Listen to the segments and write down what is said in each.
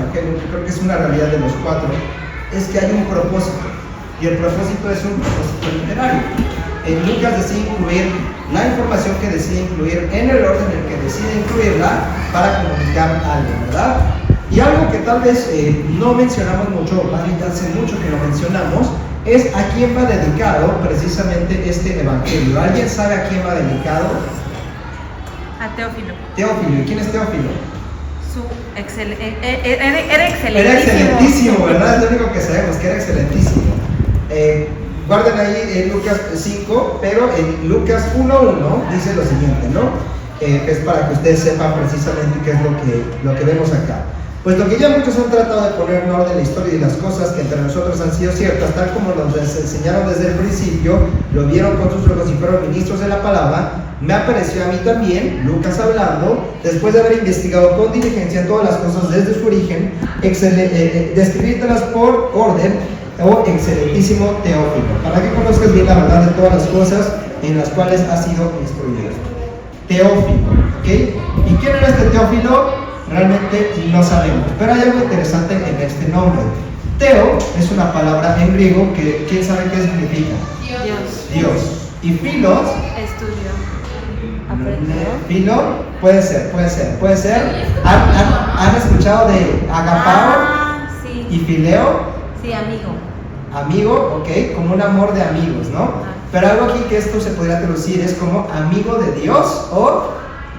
Evangelio, que creo que es una realidad de los cuatro, es que hay un propósito, y el propósito es un propósito literario. Lucas decide incluir la información que decide incluir en el orden en el que decide incluirla para comunicar algo, ¿verdad? Y algo que tal vez no mencionamos mucho, más bien hace mucho que lo mencionamos, es a quién va dedicado precisamente este evangelio. ¿Alguien sabe a quién va dedicado? A Teófilo. Teófilo. ¿Y quién es Teófilo? Era excelentísimo. Era excelentísimo, ¿verdad? Es lo único que sabemos, que era excelentísimo. Guarden ahí en Lucas 5, pero en Lucas 1:1 dice lo siguiente, ¿no? Que es para que ustedes sepan precisamente qué es lo que vemos acá. Pues lo que ya muchos han tratado de poner en orden la historia y las cosas que entre nosotros han sido ciertas, tal como nos enseñaron desde el principio, lo vieron con sus ojos y fueron ministros de la palabra, me apareció a mí también, Lucas hablando, después de haber investigado con diligencia todas las cosas desde su origen, describírtelas por orden, oh excelentísimo Teófilo, para que conozcas bien la verdad de todas las cosas en las cuales has sido instruido. Teófilo, ¿ok? ¿Y quién era este Teófilo? Realmente no sabemos, pero hay algo interesante en este nombre. Teo es una palabra en griego que, ¿quién sabe qué significa? Dios. Y filos, estudio. Aprendió. Filo, puede ser. ¿Han escuchado de agapao? Sí. Y fileo? Sí, amigo. Amigo, ok, como un amor de amigos, ¿no? Pero algo aquí que esto se podría traducir es como amigo de Dios o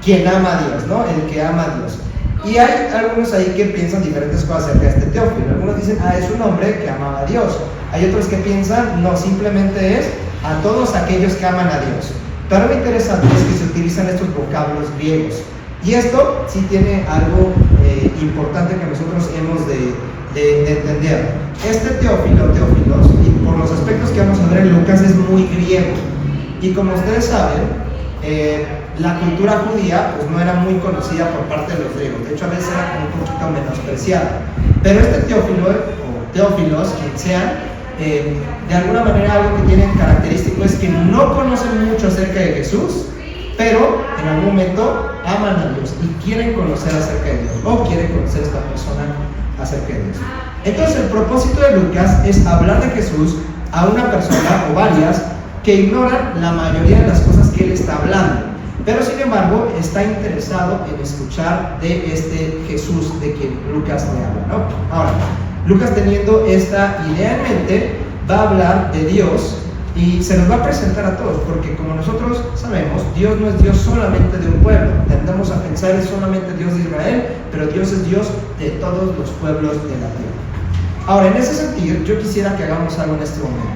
quien ama a Dios, ¿no? El que ama a Dios. Y hay algunos ahí que piensan diferentes cosas acerca de este Teófilo. Algunos dicen, es un hombre que amaba a Dios. Hay otros que piensan, no, simplemente es a todos aquellos que aman a Dios. Pero lo interesante es que se utilizan estos vocablos griegos. Y esto sí tiene algo importante que nosotros hemos de entender. Este Teófilos, y por los aspectos que vamos a ver en Lucas, es muy griego. Y como ustedes saben, la cultura judía pues no era muy conocida por parte de los griegos, de hecho a veces era como un poquito menospreciada, pero este Teófilo o Teófilos, quien sea, de alguna manera algo que tienen característico es que no conocen mucho acerca de Jesús, pero en algún momento aman a Dios y quieren conocer acerca de Dios, o quieren conocer a esta persona acerca de Dios. Entonces el propósito de Lucas es hablar de Jesús a una persona o varias que ignoran la mayoría de las cosas que él está hablando, pero sin embargo está interesado en escuchar de este Jesús de quien Lucas le habla, ¿no? Ahora, Lucas, teniendo esta idea en mente, va a hablar de Dios y se nos va a presentar a todos, porque como nosotros sabemos, Dios no es Dios solamente de un pueblo. Tendemos a pensar es solamente Dios de Israel, pero Dios es Dios de todos los pueblos de la tierra. Ahora, en ese sentido, yo quisiera que hagamos algo en este momento.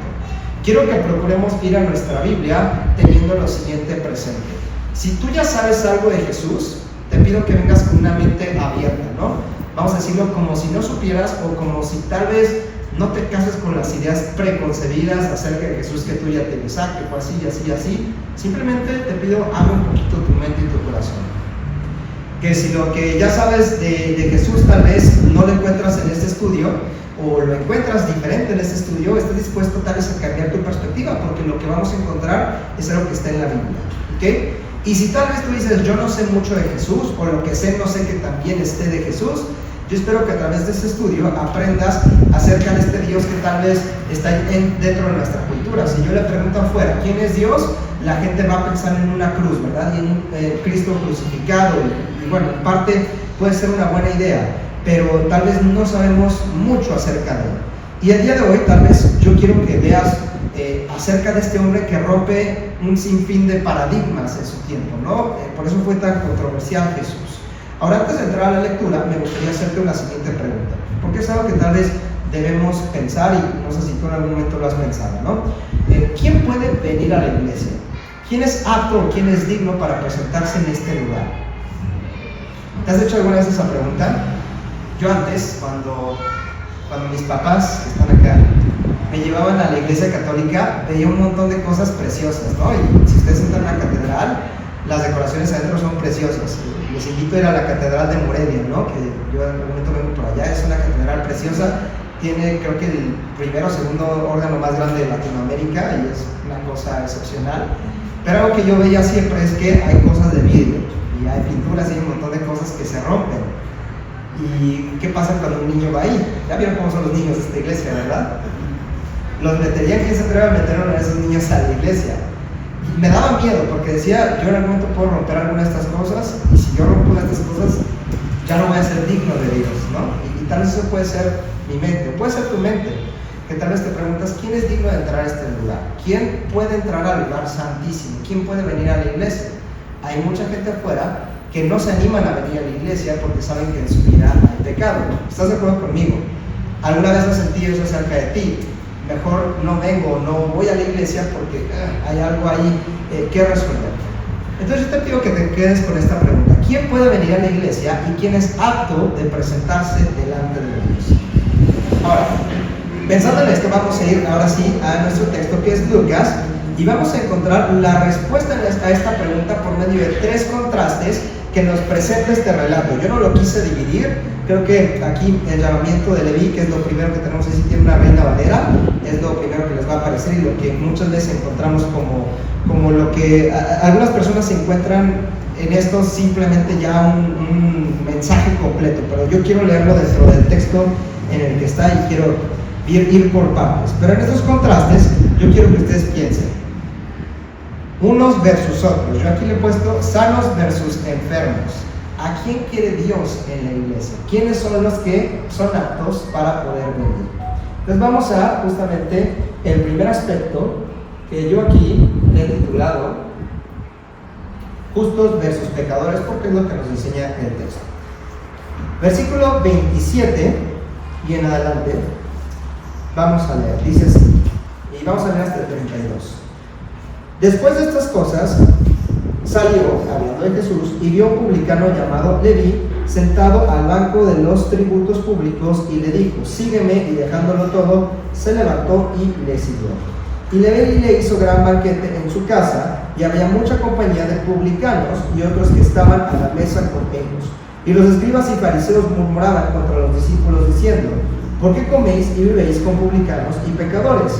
Quiero que procuremos ir a nuestra Biblia teniendo lo siguiente presente. Si tú ya sabes algo de Jesús, te pido que vengas con una mente abierta, ¿no? Vamos a decirlo como si no supieras o como si tal vez no te cases con las ideas preconcebidas acerca de Jesús que tú ya tienes, que fue así, así, así. Simplemente te pido, abre un poquito tu mente y tu corazón. Que si lo que ya sabes de Jesús tal vez no lo encuentras en este estudio, o lo encuentras diferente en este estudio, estés dispuesto tal vez a cambiar tu perspectiva, porque lo que vamos a encontrar es algo que está en la Biblia, ¿ok? Y si tal vez tú dices, yo no sé mucho de Jesús, o lo que sé no sé que también esté de Jesús, yo espero que a través de este estudio aprendas acerca de este Dios que tal vez está dentro de nuestra cultura. Si yo le pregunto afuera, ¿quién es Dios? La gente va a pensar en una cruz, ¿verdad? Y en un Cristo crucificado, y bueno, en parte puede ser una buena idea, pero tal vez no sabemos mucho acerca de él. Y el día de hoy tal vez yo quiero que veas acerca de este hombre que rompe un sinfín de paradigmas en su tiempo, ¿no? Por eso fue tan controversial Jesús. Ahora, antes de entrar a la lectura, me gustaría hacerte una siguiente pregunta, porque es algo que tal vez debemos pensar y no sé si tú en algún momento lo has pensado, ¿no? ¿Quién puede venir a la iglesia? ¿Quién es apto o quién es digno para presentarse en este lugar? ¿Te has hecho alguna vez esa pregunta? Yo antes, cuando mis papás, que están acá, me llevaban a la iglesia católica, veía un montón de cosas preciosas, ¿no? Y si ustedes entran a la catedral, las decoraciones adentro son preciosas. Les invito a ir a la catedral de Morelia, ¿no? Que yo en algún momento vengo por allá, es una catedral preciosa, tiene creo que el primero o segundo órgano más grande de Latinoamérica y es una cosa excepcional. Pero algo que yo veía siempre es que hay cosas de vidrio y hay pinturas y hay un montón de cosas que se rompen. ¿Y qué pasa cuando un niño va ahí? Ya vieron cómo son los niños de esta iglesia, ¿verdad? Los meterían, ¿quién se atreve a meter a esos niños a la iglesia? Y me daba miedo porque decía, yo en algún momento puedo romper alguna de estas cosas, y si yo rompo una de estas cosas, ya no voy a ser digno de Dios, ¿no? Y tal vez eso puede ser mi mente, puede ser tu mente, que tal vez te preguntas, ¿quién es digno de entrar a este lugar? ¿Quién puede entrar al lugar santísimo? ¿Quién puede venir a la iglesia? Hay mucha gente afuera que no se animan a venir a la iglesia porque saben que en su vida hay pecado. ¿Estás de acuerdo conmigo? ¿Alguna vez has sentido eso acerca de ti? Mejor no vengo, no voy a la iglesia porque hay algo ahí que resolver. Entonces yo te pido que te quedes con esta pregunta. ¿Quién puede venir a la iglesia y quién es apto de presentarse delante de Dios? Ahora, pensando en esto, vamos a ir ahora sí a nuestro texto, que es Lucas, y vamos a encontrar la respuesta a esta pregunta por medio de 3 contrastes que nos presenta este relato. Yo no lo quise dividir, creo que aquí el llamamiento de Leví, que es lo primero que tenemos, si tiene una Reina Valera, es lo primero que les va a aparecer y lo que muchas veces encontramos como lo que algunas personas encuentran en esto simplemente ya un mensaje completo, pero yo quiero leerlo dentro del texto en el que está y quiero ir por partes. Pero en estos contrastes yo quiero que ustedes piensen unos versus otros. Yo aquí le he puesto sanos versus enfermos. ¿A quién quiere Dios en la iglesia? ¿Quiénes son los que son aptos para poder venir? Entonces vamos a justamente el primer aspecto que yo aquí le he titulado justos versus pecadores, porque es lo que nos enseña el texto. Versículo 27 y en adelante vamos a leer, dice así, y vamos a leer hasta el 32. Después de estas cosas, salió, hablando de Jesús, y vio a un publicano llamado Leví sentado al banco de los tributos públicos y le dijo, sígueme, y dejándolo todo, se levantó y le siguió. Y Leví le hizo gran banquete en su casa, y había mucha compañía de publicanos y otros que estaban a la mesa con ellos. Y los escribas y fariseos murmuraban contra los discípulos diciendo, ¿por qué coméis y bebéis con publicanos y pecadores?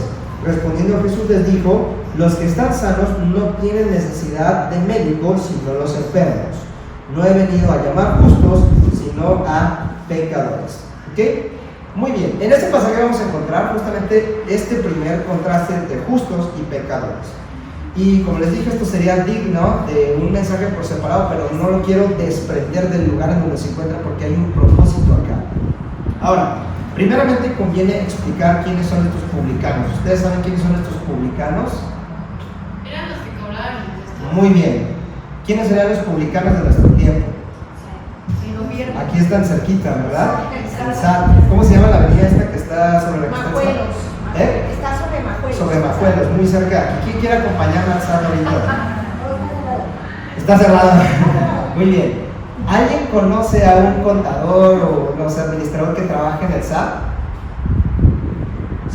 Respondiendo Jesús les dijo, los que están sanos no tienen necesidad de médicos, sino los enfermos. No he venido a llamar justos, sino a pecadores. ¿Ok? Muy bien, en este pasaje vamos a encontrar justamente este primer contraste entre justos y pecadores. Y como les dije, esto sería digno de un mensaje por separado, pero no lo quiero desprender del lugar en donde se encuentra porque hay un propósito acá. Ahora, primeramente conviene explicar quiénes son estos publicanos. ¿Ustedes saben quiénes son estos publicanos? Eran los que cobraban impuestos. Muy bien. ¿Quiénes serían los publicanos de nuestro tiempo? El gobierno. Aquí están cerquita, ¿verdad? ¿Cómo se llama la avenida esta que está sobre la Majuelos. Está sobre Majuelos. Sobre Majuelos, muy cerca. ¿Quién quiere acompañarme al SAT ahorita? Está cerrado. Muy bien. ¿Alguien conoce a un contador o no sé, administrador que trabaje en el SAT?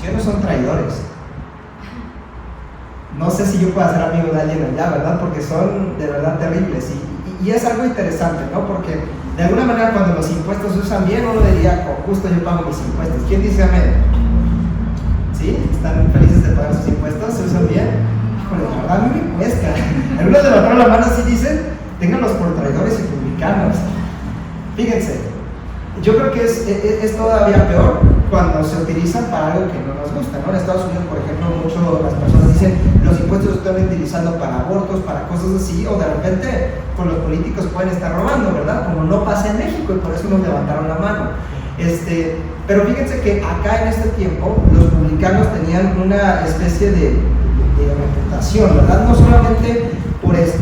Si o no son traidores. No sé si yo puedo ser amigo de alguien allá, ¿verdad? Porque son de verdad terribles. Y es algo interesante, ¿no? Porque de alguna manera cuando los impuestos se usan bien, uno diría, con justo yo pago mis impuestos. ¿Quién dice amén? ¿Sí? ¿Están felices de pagar sus impuestos? ¿Se usan bien? Híjole, la verdad a mí me cuesta. Algunos levantaron la mano así dicen, ténganlos por traidores y publicanos. Fíjense, yo creo que es todavía peor cuando se utilizan para algo que no nos gusta, ¿no? En Estados Unidos, por ejemplo, mucho las personas dicen los impuestos se están utilizando para abortos, para cosas así, o de repente pues los políticos pueden estar robando, ¿verdad? Como no pasa en México y por eso nos levantaron la mano. Pero fíjense que acá en este tiempo los publicanos tenían una especie de reputación, ¿verdad? No solamente por esto,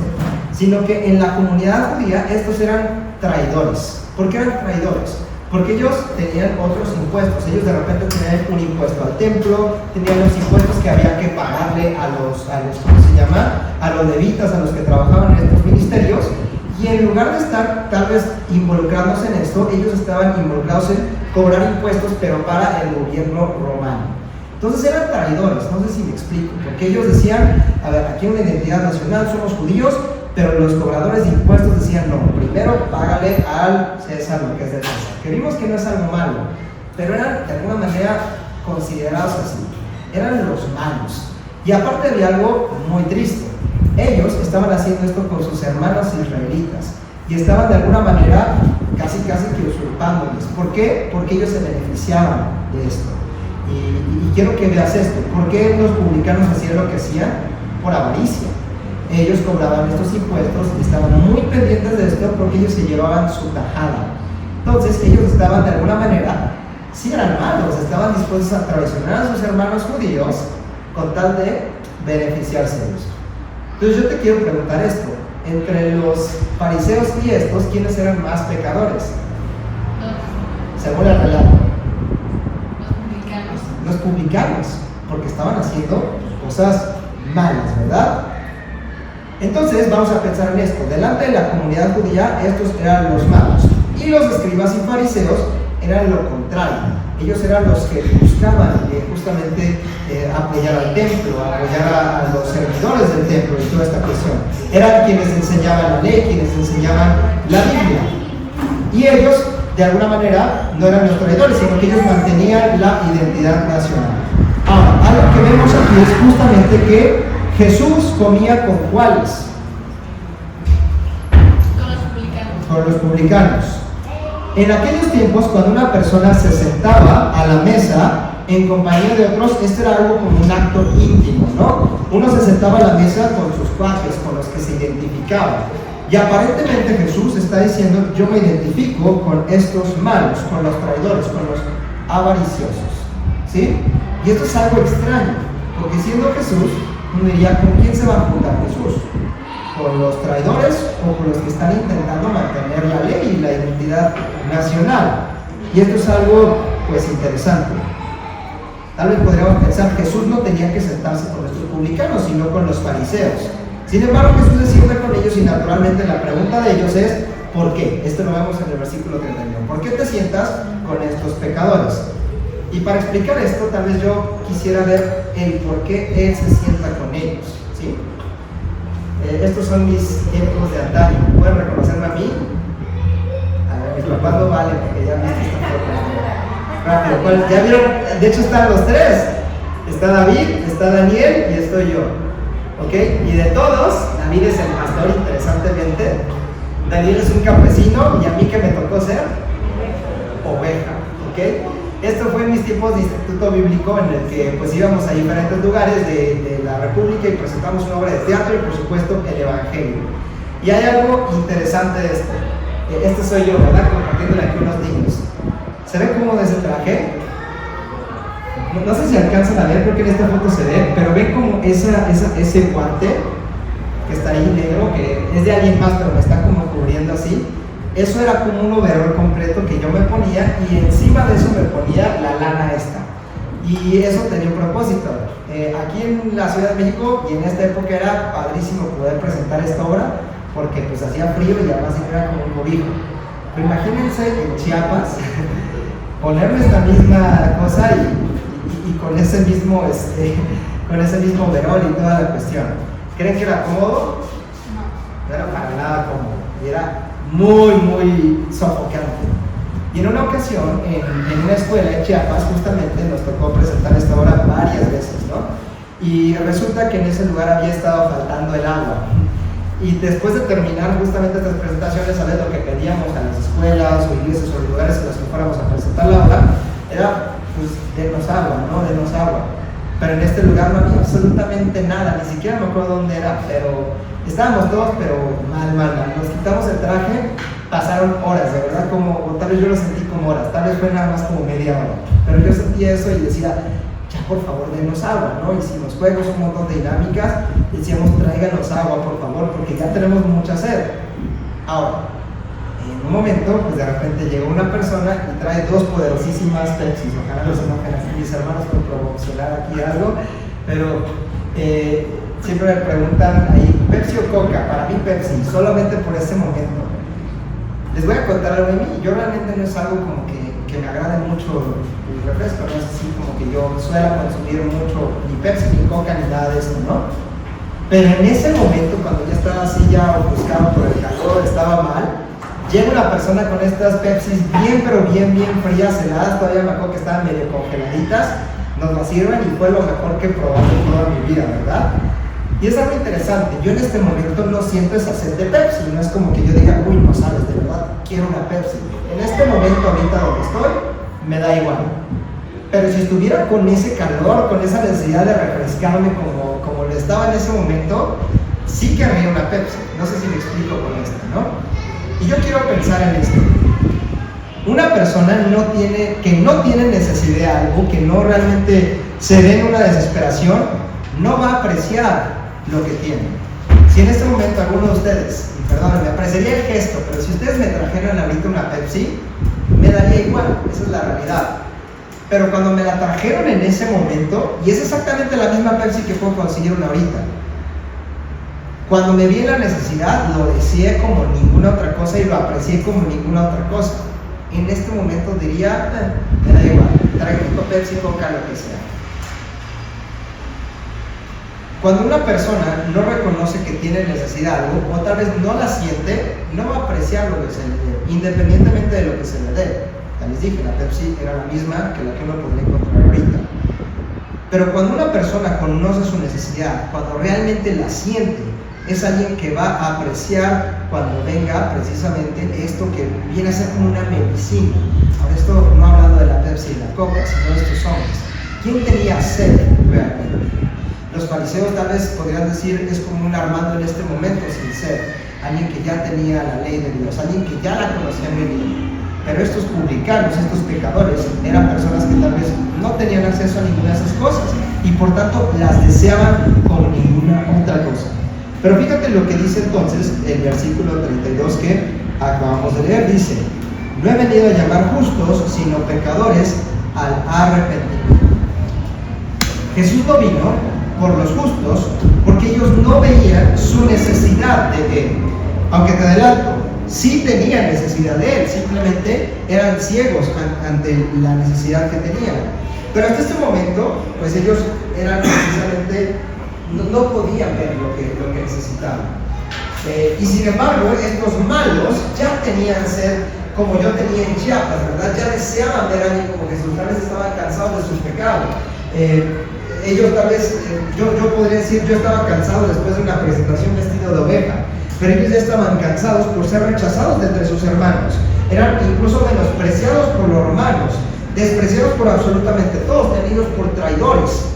sino que en la comunidad judía estos eran traidores. ¿Por qué eran traidores? Porque ellos tenían otros impuestos. Ellos de repente tenían un impuesto al templo, tenían los impuestos que había que pagarle a los ¿cómo se llama? A los levitas, a los que trabajaban en estos ministerios. Y en lugar de estar tal vez involucrados en esto, ellos estaban involucrados en cobrar impuestos, pero para el gobierno romano. Entonces eran traidores, no sé si me explico, porque ellos decían, a ver, aquí hay una identidad nacional, somos judíos, pero los cobradores de impuestos decían, no, primero págale al César lo que es de César. Que vimos que no es algo malo, pero eran de alguna manera considerados así, eran los malos. Y aparte había algo muy triste, ellos estaban haciendo esto con sus hermanos israelitas y estaban de alguna manera casi que usurpándoles. ¿Por qué? Porque ellos se beneficiaban de esto. Y quiero que veas esto. ¿Por qué los publicanos hacían lo que hacían? Por avaricia. Ellos cobraban estos impuestos y estaban muy pendientes de esto porque ellos se llevaban su tajada. Entonces ellos estaban de alguna manera, sí eran malos, estaban dispuestos a traicionar a sus hermanos judíos con tal de beneficiarse de ellos. Entonces yo te quiero preguntar esto, entre los fariseos y estos, ¿quiénes eran más pecadores? Según el relato. Los publicanos, porque estaban haciendo cosas malas, ¿verdad? Entonces vamos a pensar en esto. Delante de la comunidad judía, estos eran los malos, y los escribas y fariseos eran lo contrario. Ellos eran los que buscaban justamente apoyar al templo, apoyar a los servidores del templo y toda esta cuestión. Eran quienes enseñaban la ley, quienes enseñaban la Biblia. Y ellos, de alguna manera, no eran los traidores, sino que ellos mantenían la identidad nacional. Ahora, algo que vemos aquí es justamente que Jesús comía con ¿cuáles? Con los publicanos. En aquellos tiempos, cuando una persona se sentaba a la mesa en compañía de otros, esto era algo como un acto íntimo, ¿no? Uno se sentaba a la mesa con sus cuates, con los que se identificaba. Y aparentemente Jesús está diciendo, yo me identifico con estos malos, con los traidores, con los avariciosos, ¿sí? Y esto es algo extraño, porque siendo Jesús, uno diría, ¿con quién se va a juntar Jesús? ¿Con los traidores o con los que están intentando mantener la ley y la identidad nacional? Y esto es algo, pues, interesante. Tal vez podríamos pensar, Jesús no tenía que sentarse con estos publicanos, sino con los fariseos. Sin embargo, Jesús se sienta con ellos y naturalmente la pregunta de ellos es, ¿por qué? Esto lo vemos en el versículo 31. ¿Por qué te sientas con estos pecadores? Y para explicar esto, tal vez yo quisiera ver el por qué Él se sienta con ellos, ¿sí? Estos son mis tiempos de antaño. ¿Pueden reconocerme a mí? A ver, mis papás no valen porque ya viste esta foto. Rápido, ¿ya vieron? De hecho están los tres. Está David, está Daniel y estoy yo. ¿Ok? Y de todos, David es el pastor, interesantemente. Daniel es un campesino y a mí que me tocó ser oveja. ¿Ok? Esto fue en mis tiempos de instituto bíblico en el que pues íbamos a diferentes lugares de la República y presentamos una obra de teatro y por supuesto el Evangelio. Y hay algo interesante de esto. Este soy yo, ¿verdad? Compartiéndole aquí unos niños. ¿Se ve cómo de ese traje? No sé si alcanzan a ver, creo que en esta foto se ve, pero ven como ese guante que está ahí negro, que es de alguien más, pero me está como cubriendo así. Eso era como un overol completo que yo me ponía y encima de eso me ponía la lana esta. Y eso tenía un propósito. Aquí en la Ciudad de México y en esta época era padrísimo poder presentar esta obra porque pues hacía frío y además era como un cobijo. Pero imagínense en Chiapas ponerme esta misma cosa y con ese mismo overol y toda la cuestión. ¿Creen que era cómodo? No era para nada cómodo. Y era muy sofocante. Y en una ocasión, en una escuela en Chiapas, justamente nos tocó presentar esta obra varias veces, ¿no? Y resulta que en ese lugar había estado faltando el agua. Y después de terminar justamente estas presentaciones, ¿sabes lo que pedíamos a las escuelas o iglesias o lugares en los que fuéramos a presentar la obra? Era, pues, denos agua, ¿no? Denos agua. Pero en este lugar no había absolutamente nada, ni siquiera me acuerdo dónde era, pero estábamos todos, pero mal. Nos quitamos el traje, pasaron horas, de verdad, o tal vez yo lo sentí como horas, tal vez fue nada más como media hora. Pero yo sentía eso y decía, ya por favor, denos agua, ¿no? Hicimos juegos, un montón de dinámicas, decíamos, tráiganos agua, por favor, porque ya tenemos mucha sed. Ahora, en un momento, pues de repente llegó una persona y trae dos poderosísimas Pepsi. Ojalá no se enojen aquí mis hermanos por promocionar aquí algo, pero siempre me preguntan ahí, ¿Pepsi o Coca? Para mí Pepsi, solamente por ese momento. Les voy a contar algo de mí. Yo realmente no es algo como que me agrade mucho el refresco, no es así como que yo suelo consumir mucho ni Pepsi, ni Coca, ni nada de eso, ¿no? Pero en ese momento, cuando ya estaba así ya ofuscado por el calor, estaba mal, llega una persona con estas Pepsis bien frías, heladas, todavía me acuerdo que estaban medio congeladitas, nos las sirven y fue lo mejor que he probado en toda mi vida, ¿verdad? Y es algo interesante, yo en este momento no siento esa sed de Pepsi, no es como que yo diga, uy, no sabes, de verdad quiero una Pepsi. En este momento, ahorita donde estoy, me da igual. Pero si estuviera con ese calor, con esa necesidad de refrescarme como lo estaba en ese momento, sí querría una Pepsi. No sé si me explico con esto, ¿no? Y yo quiero pensar en esto. Una persona que no tiene necesidad de algo, que no realmente se ve en una desesperación, no va a apreciar lo que tiene. Si en este momento alguno de ustedes, y perdón, me apreciaría el gesto, pero si ustedes me trajeran ahorita una Pepsi, me daría igual, esa es la realidad. Pero cuando me la trajeron en ese momento, y es exactamente la misma Pepsi que puedo conseguir una ahorita, cuando me vi en la necesidad, lo deseé como ninguna otra cosa y lo aprecié como ninguna otra cosa. En este momento diría, me da igual, traigo Pepsi, Coca, lo que sea. Cuando una persona no reconoce que tiene necesidad o tal vez no la siente, no va a apreciar lo que se le dé, independientemente de lo que se le dé. Ya les dije, la Pepsi era la misma que la que uno podría encontrar ahorita. Pero cuando una persona conoce su necesidad, cuando realmente la siente, es alguien que va a apreciar cuando venga precisamente esto que viene a ser como una medicina. Ahora esto no hablando de la Pepsi y la Coca, sino de estos hombres. ¿Quién tenía sed realmente? Los fariseos tal vez podrían decir, es como un Armando en este momento sin sed, alguien que ya tenía la ley de Dios, alguien que ya la conocía muy bien. Pero estos publicanos, estos pecadores, eran personas que tal vez no tenían acceso a ninguna de esas cosas y por tanto las deseaban como ninguna otra cosa. Pero fíjate lo que dice entonces el versículo 32 que acabamos de leer, dice, no he venido a llamar justos, sino pecadores al arrepentimiento. Jesús no vino por los justos, porque ellos no veían su necesidad de Él. Aunque te adelanto, sí tenían necesidad de Él, simplemente eran ciegos ante la necesidad que tenían. Pero hasta este momento, pues ellos eran precisamente, no podían ver lo que necesitaban. Y sin embargo, estos malos ya tenían sed, como yo tenía en Chiapas, ¿verdad? Ya deseaban ver a alguien como Jesús, tal vez estaban cansados de sus pecados. Ellos tal vez, yo podría decir, yo estaba cansado después de una presentación vestido de oveja, pero ellos ya estaban cansados por ser rechazados de entre sus hermanos, eran incluso menospreciados por los romanos, despreciados por absolutamente todos, tenidos por traidores.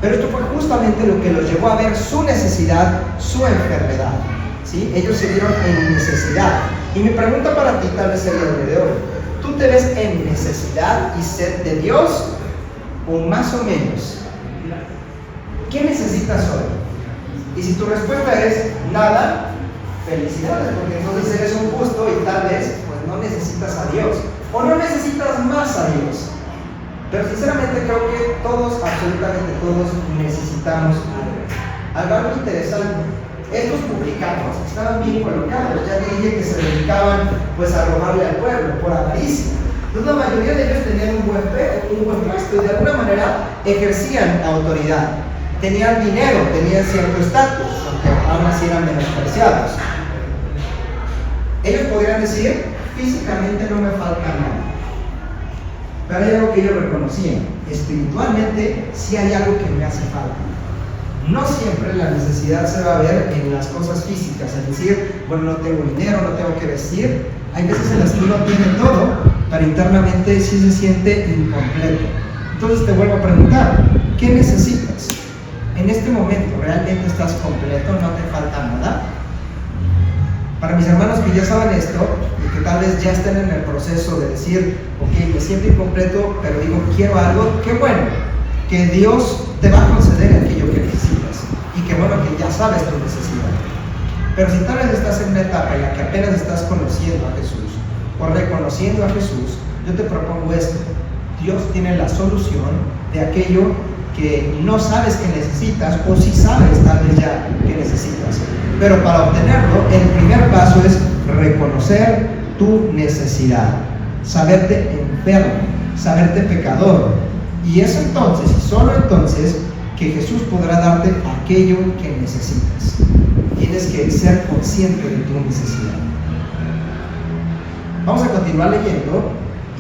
Pero esto fue justamente lo que los llevó a ver su necesidad, su enfermedad, ¿sí? Ellos se vieron en necesidad. Y mi pregunta para ti tal vez sería el día de hoy, ¿tú te ves en necesidad y sed de Dios o más o menos? ¿Qué necesitas hoy? Y si tu respuesta es nada, felicidades, porque entonces eres un justo y tal vez pues no necesitas a Dios o no necesitas más a Dios. Pero sinceramente creo que todos, absolutamente todos, necesitamos algo interesante. Estos publicanos estaban bien colocados, ya dije que se dedicaban pues a robarle al pueblo por avaricia. Entonces la mayoría de ellos tenían un buen puesto y de alguna manera ejercían autoridad. Tenían dinero, tenían cierto estatus, aunque aún así eran menospreciados. Ellos podrían decir, físicamente no me falta nada. Pero hay algo que ellos reconocían, espiritualmente sí hay algo que me hace falta. No siempre la necesidad se va a ver en las cosas físicas, es decir, bueno, no tengo dinero, no tengo que vestir. Hay veces en las que uno tiene todo, pero internamente sí se siente incompleto. Entonces te vuelvo a preguntar, ¿qué necesitas? En este momento, ¿realmente estás completo? ¿No te falta nada? Para mis hermanos que ya saben esto y que tal vez ya estén en el proceso de decir, ok, me siento incompleto, pero digo, quiero algo, qué bueno, que Dios te va a conceder aquello que necesitas y que bueno, que ya sabes tu necesidad. Pero si tal vez estás en una etapa en la que apenas estás conociendo a Jesús o reconociendo a Jesús, yo te propongo esto. Dios tiene la solución de aquello que no sabes que necesitas o si sabes tal vez ya que necesitas. Pero para obtenerlo, el primer paso es reconocer tu necesidad, saberte enfermo, saberte pecador. Y es entonces, y solo entonces, que Jesús podrá darte aquello que necesitas. Tienes que ser consciente de tu necesidad. Vamos a continuar leyendo.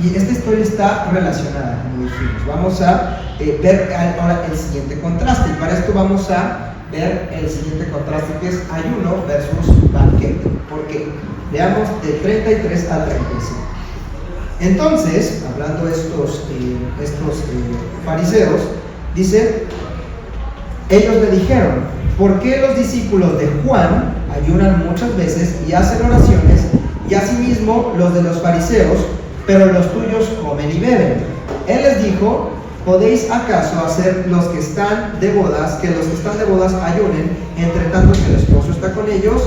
Y esta historia está relacionada, como dijimos. Vamos a ver ahora el siguiente contraste. Y para esto vamos a ver el siguiente contraste, que es ayuno versus banquete. ¿Por qué? Veamos de 33 al 35. Entonces, hablando de estos fariseos, dice, ellos le dijeron, ¿por qué los discípulos de Juan ayunan muchas veces y hacen oraciones, y asimismo los de los fariseos, pero los tuyos comen y beben? Él les dijo, ¿podéis acaso hacer los que están de bodas, que los que están de bodas ayunen, entre tanto que el esposo está con ellos?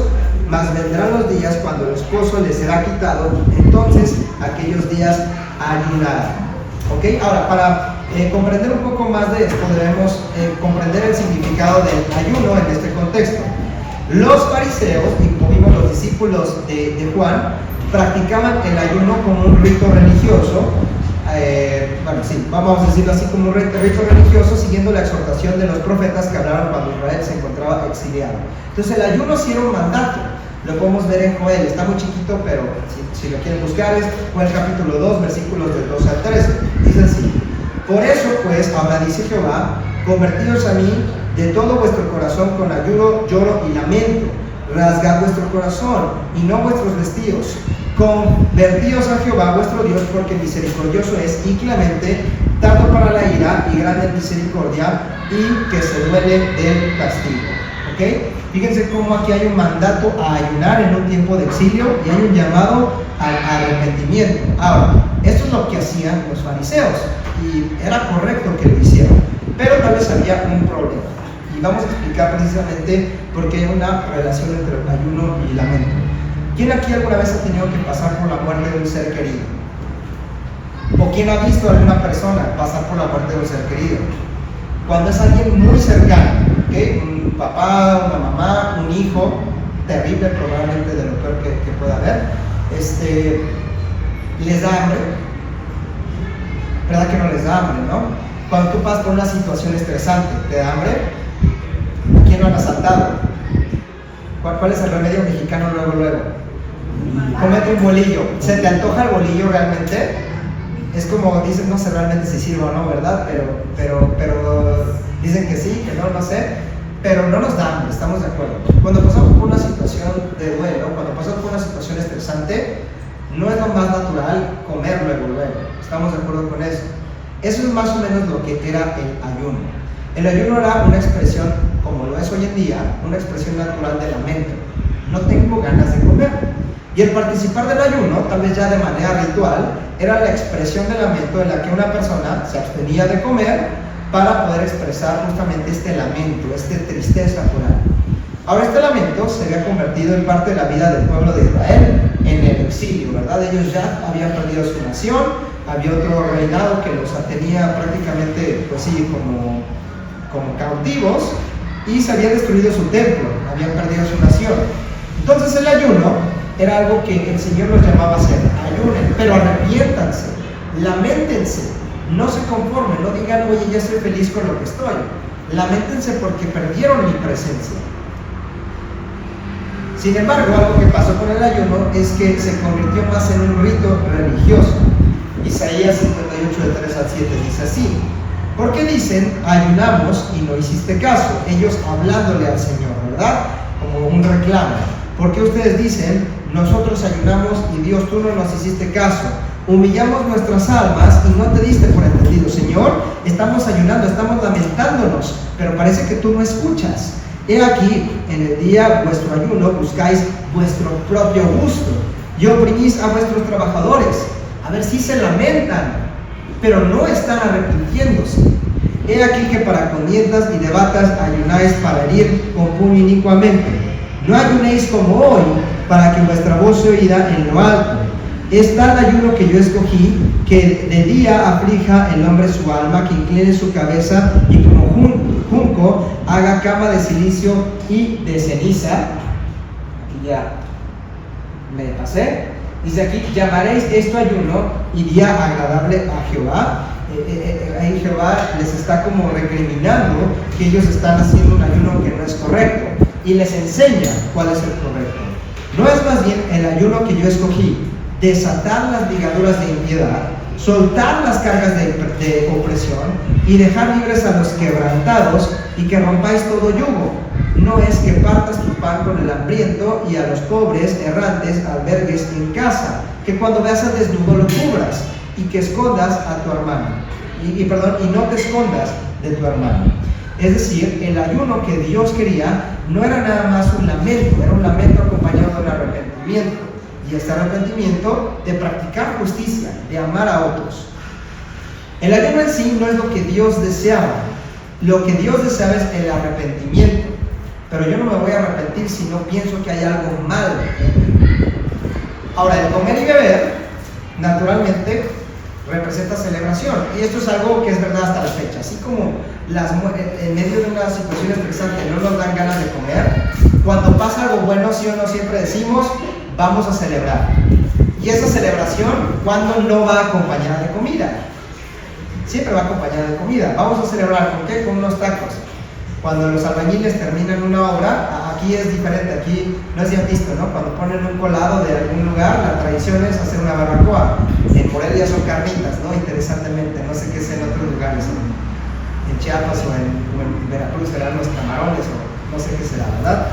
Mas vendrán los días cuando el esposo les será quitado, entonces aquellos días ayunarán. ¿Ok? Ahora, para comprender un poco más de esto, debemos comprender el significado del ayuno en este contexto. Los fariseos, y como vimos los discípulos de Juan, practicaban el ayuno como un rito religioso. Vamos a decirlo así, como un rito religioso, siguiendo la exhortación de los profetas que hablaron cuando Israel se encontraba exiliado. Entonces el ayuno sí era un mandato. Lo podemos ver en Joel, está muy chiquito, pero si lo quieren buscar es Joel capítulo 2, versículos del 12 al 13. Dice así: por eso pues, ahora dice Jehová, convertíos a mí de todo vuestro corazón con ayuno, lloro y lamento. Rasgad vuestro corazón y no vuestros vestidos. Convertíos a Jehová vuestro Dios, porque misericordioso es y clemente, tardo para la ira y grande en misericordia, y que se duele del castigo. ¿Ok? Fíjense cómo aquí hay un mandato a ayunar en un tiempo de exilio y hay un llamado al arrepentimiento. Ahora, esto es lo que hacían los fariseos y era correcto que lo hicieran, pero tal vez había un problema. Y vamos a explicar precisamente por qué hay una relación entre el ayuno y lamento. ¿Quién aquí alguna vez ha tenido que pasar por la muerte de un ser querido? ¿O quién ha visto a alguna persona pasar por la muerte de un ser querido? Cuando es alguien muy cercano, ¿okay? Un papá, una mamá, un hijo, terrible probablemente, de lo peor que pueda haber, les da hambre. ¿Verdad que no les da hambre, no? Cuando tú pasas por una situación estresante, ¿te da hambre? ¿A quién lo han asaltado? ¿Cuál es el remedio mexicano luego? Comete un bolillo. ¿Se te antoja el bolillo realmente? Es como dicen, no sé realmente si sirve o no, ¿verdad? Pero dicen que sí, que no sé. Pero no nos da hambre, estamos de acuerdo. Cuando pasamos por una situación de duelo, cuando pasamos por una situación estresante, no es lo más natural comer luego. ¿Estamos de acuerdo con eso? Eso es más o menos lo que era el ayuno. El ayuno era una expresión, como lo es hoy en día, una expresión natural de lamento. No tengo ganas de comer. Y el participar del ayuno, tal vez ya de manera ritual, era la expresión de lamento en la que una persona se abstenía de comer para poder expresar justamente este lamento, esta tristeza por algo. Ahora, este lamento se había convertido en parte de la vida del pueblo de Israel en el exilio, ¿verdad? Ellos ya habían perdido su nación, había otro reinado que los tenía prácticamente, pues sí, como cautivos, y se había destruido su templo, habían perdido su nación. Entonces el ayuno era algo que el Señor los llamaba a hacer: ayunen, pero arrepiéntanse, lamentense, no se conformen, no digan, oye, ya estoy feliz con lo que estoy. Lamentense porque perdieron mi presencia. Sin embargo, algo que pasó con el ayuno es que se convirtió más en un rito religioso. Isaías 58, de 3 al 7 dice así: porque dicen, ayunamos y no hiciste caso, ellos hablándole al Señor, ¿verdad? Como un reclamo. Porque ustedes dicen, nosotros ayunamos y Dios, tú no nos hiciste caso. Humillamos nuestras almas y no te diste por entendido. Señor, estamos ayunando, estamos lamentándonos, pero parece que tú no escuchas. He aquí, en el día vuestro ayuno buscáis vuestro propio gusto y oprimís a vuestros trabajadores. A ver si se lamentan, pero no están arrepintiéndose. He aquí que para contiendas y debatas ayunáis para herir con puño inicuamente. No ayunéis como hoy, para que vuestra voz se oiga en lo alto. Es tal ayuno que yo escogí, que de día aflija el hombre su alma, que incline su cabeza y como junco haga cama de silicio y de ceniza. Aquí ya me pasé. Dice aquí, llamaréis esto ayuno y día agradable a Jehová. Ahí Jehová les está como recriminando que ellos están haciendo un ayuno que no es correcto y les enseña cuál es el correcto. No es más bien el ayuno que yo escogí: desatar las ligaduras de impiedad, soltar las cargas de opresión, y dejar libres a los quebrantados y que rompáis todo yugo. No es que partas tu pan con el hambriento y a los pobres errantes albergues en casa, que cuando veas al desnudo lo cubras y que escondas a tu hermano. Y no te escondas de tu hermano. Es decir, el ayuno que Dios quería no era nada más un lamento, era un lamento acompañado de un arrepentimiento. Y este arrepentimiento de practicar justicia, de amar a otros. El ayuno en sí no es lo que Dios deseaba. Lo que Dios deseaba es el arrepentimiento. Pero yo no me voy a arrepentir si no pienso que hay algo mal en mí. Ahora, el comer y beber, naturalmente, representa celebración. Y esto es algo que es verdad hasta la fecha. Así como en medio de una situación estresante no nos dan ganas de comer, cuando pasa algo bueno, sí o no, siempre decimos, vamos a celebrar. Y esa celebración, ¿cuándo no va acompañada de comida? Siempre va acompañada de comida. Vamos a celebrar, ¿con qué? Con unos tacos. Cuando los albañiles terminan una obra, aquí es diferente, aquí no es ya visto, ¿no? Cuando ponen un colado de algún lugar, la tradición es hacer una barbacoa. En Morelia son carnitas, ¿no? Interesantemente, no sé qué es en otros lugares, en Chiapas o en Veracruz serán los camarones o no sé qué será, ¿verdad?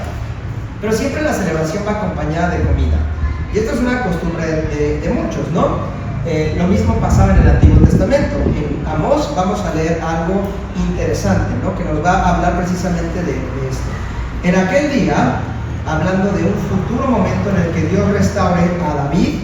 Pero siempre la celebración va acompañada de comida. Y esto es una costumbre de muchos, ¿no? Lo mismo pasaba en el Antiguo Testamento. En Amós vamos a leer algo interesante, ¿no? Que nos va a hablar precisamente de esto. En aquel día, hablando de un futuro momento en el que Dios restaure a David,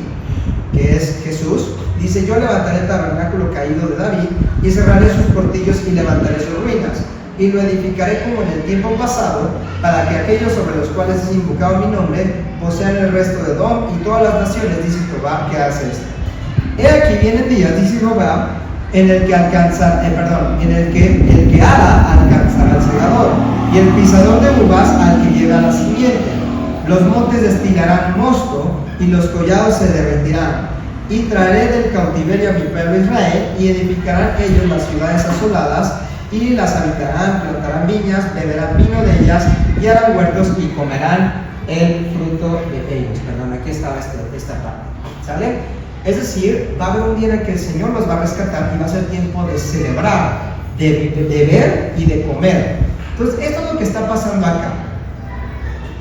que es Jesús, dice: yo levantaré el tabernáculo caído de David y cerraré sus portillos y levantaré sus ruinas y lo edificaré como en el tiempo pasado, para que aquellos sobre los cuales es invocado mi nombre posean el resto de Edom y todas las naciones, dice Jehová, que hace esto. He aquí vienen días, dice Jehová, en el que el que ara alcanzará al segador, y el pisador de uvas al que lleva la simiente. Los montes destilarán mosto, y los collados se derretirán. Y traeré del cautiverio a mi pueblo Israel, y edificarán ellos las ciudades asoladas, y las habitarán, plantarán viñas, beberán vino de ellas, y harán huertos, y comerán el fruto de ellos. Perdón, aquí estaba esta parte. ¿Sale? Es decir, va a haber un día en el que el Señor los va a rescatar y va a ser tiempo de celebrar, de beber y de comer. Entonces, esto es lo que está pasando acá.